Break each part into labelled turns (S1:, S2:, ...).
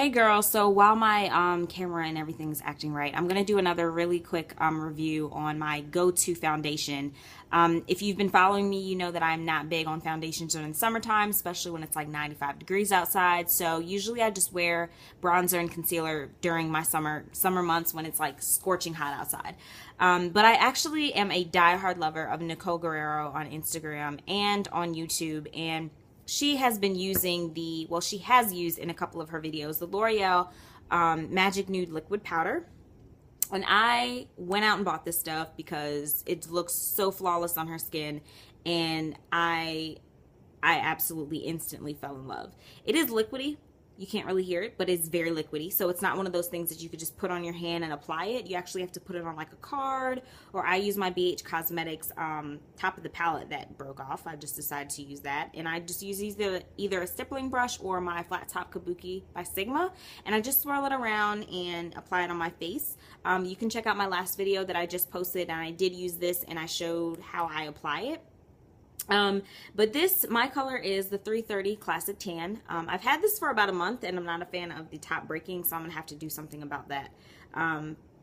S1: Hey girl, so while my camera and everything's acting right, I'm gonna do another really quick review on my go-to foundation. If you've been following me, you know that I'm not big on foundations during summertime, especially when it's like 95 degrees outside. So usually I just wear bronzer and concealer during my summer months when it's like scorching hot outside. But I actually am a diehard lover of Nicole Guerrero on Instagram and on YouTube, and she has been using she has used in a couple of her videos, the L'Oreal Magic Nude Liquid Powder. And I went out and bought this stuff because it looks so flawless on her skin, and I absolutely instantly fell in love. It is liquidy. You can't really hear it, but it's very liquidy. So it's not one of those things that you could just put on your hand and apply it. You actually have to put it on like a card, or I use my BH Cosmetics top of the palette that broke off. I just decided to use that. And I just use either a stippling brush or my flat top kabuki by Sigma. And I just swirl it around and apply it on my face. You can check out my last video that I just posted, and I did use this and I showed how I apply it. But my color is the 330 Classic Tan. I've had this for about a month, and I'm not a fan of the top breaking, so I'm gonna have to do something about that.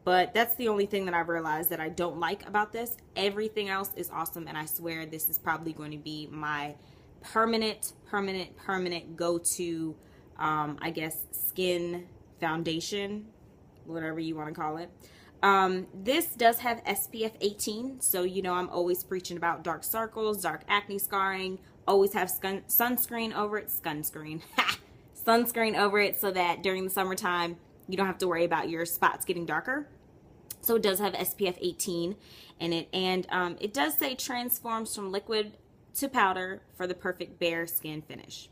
S1: But that's the only thing that I've realized that I don't like about this. Everything else is awesome, and I swear this is probably going to be my permanent go-to, I guess, skin foundation, whatever you want to call it. This does have SPF 18, so you know I'm always preaching about dark circles, dark acne scarring. Always have sunscreen over it, sunscreen over it, so that during the summertime you don't have to worry about your spots getting darker. So it does have SPF 18 in it, and it does say transforms from liquid to powder for the perfect bare skin finish.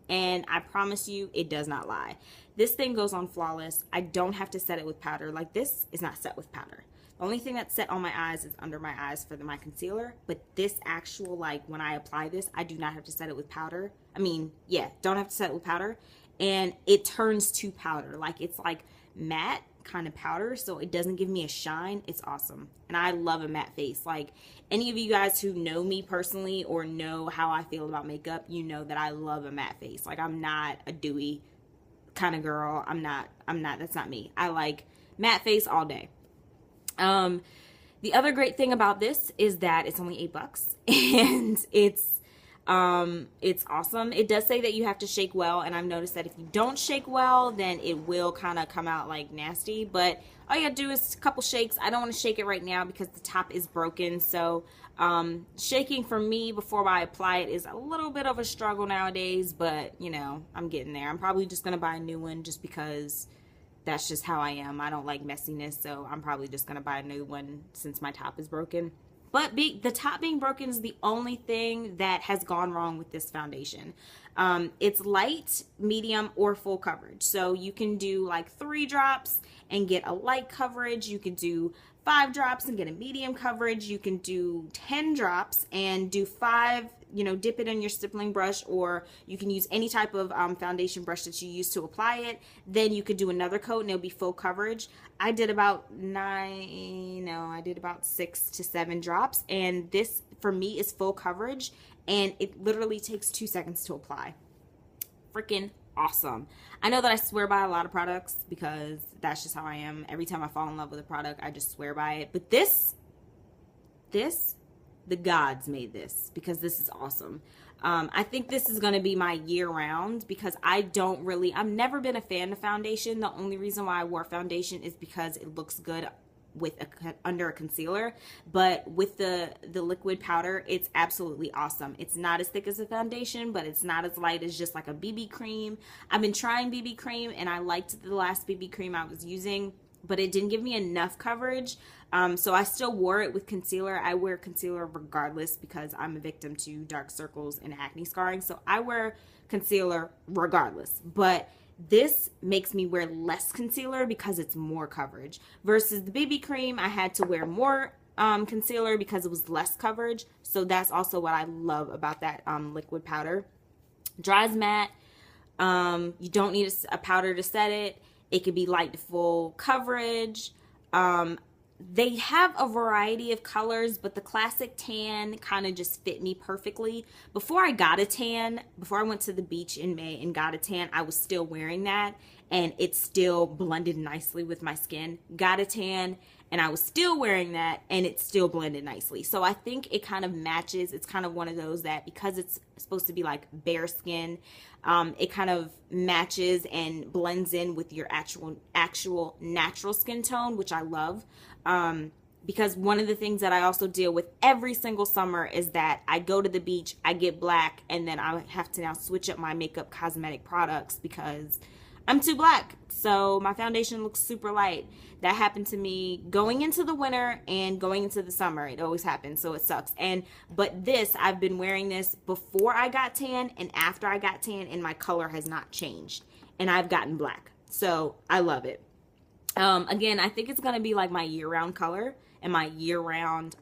S1: And I promise you, it does not lie. This thing goes on flawless. I don't have to set it with powder. Like, this is not set with powder. The only thing that's set on my eyes is under my eyes for my concealer. But this actual, like, when I apply this, I do not have to set it with powder. I mean, yeah, don't have to set it with powder. And it turns to powder. Like, it's like matte kind of powder, so it doesn't give me a shine. It's awesome. And I love a matte face. Like, any of you guys who know me personally or know how I feel about makeup, you know that I love a matte face. Like, I'm not a dewy kind of girl. That's not me. I like matte face all day. The other great thing about this is that it's only $8 and it's awesome. It does say that you have to shake well, and I've noticed that if you don't shake well, then it will kind of come out like nasty, but all you gotta do is a couple shakes. I don't want to shake it right now because the top is broken, so shaking for me before I apply it is a little bit of a struggle nowadays, but you know, I'm getting there. I'm probably just gonna buy a new one just because that's just how I am. I don't like messiness, so I'm probably just gonna buy a new one since my top is broken. But the top being broken is the only thing that has gone wrong with this foundation. It's light, medium, or full coverage. So you can do like 3 drops and get a light coverage. You can do 5 drops and get a medium coverage. You can do 10 drops and do 5, you know, dip it in your stippling brush, or you can use any type of foundation brush that you use to apply it. Then you could do another coat and it'll be full coverage. I did about 6 to 7 drops, and this for me is full coverage, and it literally takes 2 seconds to apply. Freaking awesome. I know that I swear by a lot of products because that's just how I am. Every time I fall in love with a product, I just swear by it. But this, the gods made this, because this is awesome. I think this is going to be my year-round because I've never been a fan of foundation. The only reason why I wore foundation is because it looks good with under a concealer, but with the liquid powder, it's absolutely awesome. It's not as thick as a foundation, but it's not as light as just like a BB cream. I've been trying BB cream, and I liked the last BB cream I was using, but it didn't give me enough coverage. So I still wore it with concealer. I wear concealer regardless because I'm a victim to dark circles and acne scarring. So I wear concealer regardless. But this makes me wear less concealer because it's more coverage. Versus the BB cream, I had to wear more concealer because it was less coverage. So that's also what I love about that liquid powder. Dries matte. You don't need a powder to set it. It could be light to full coverage. they have a variety of colors, but the classic tan kind of just fit me perfectly. Before I got a tan, before I went to the beach in May and got a tan, I was still wearing that, and it still blended nicely with my skin. Got a tan, and I was still wearing that, and it still blended nicely. So I think it kind of matches. It's kind of one of those that, because it's supposed to be like bare skin, it kind of matches and blends in with your actual natural skin tone, which I love. Because one of the things that I also deal with every single summer is that I go to the beach, I get black, and then I have to now switch up my makeup cosmetic products because I'm too black. So my foundation looks super light. That happened to me going into the winter and going into the summer. It always happens, so it sucks. But this, I've been wearing this before I got tan and after I got tan, and my color has not changed. And I've gotten black. So I love it. Again, I think it's going to be like my year-round color and my year-round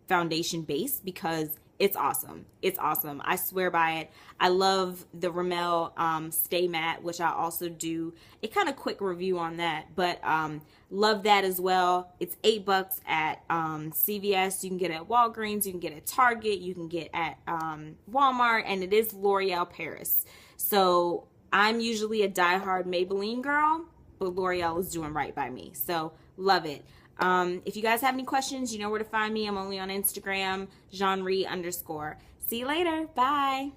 S1: foundation base, because it's awesome. It's awesome. I swear by it. I love the Rimmel Stay Matte, which I also do a kind of quick review on that, but love that as well. It's $8 at CVS. You can get it at Walgreens. You can get it at Target. You can get at Walmart, and it is L'Oreal Paris. So I'm usually a diehard Maybelline girl, but L'Oreal is doing right by me. So love it. If you guys have any questions, you know where to find me. I'm only on Instagram, Jeanrie_. See you later. Bye.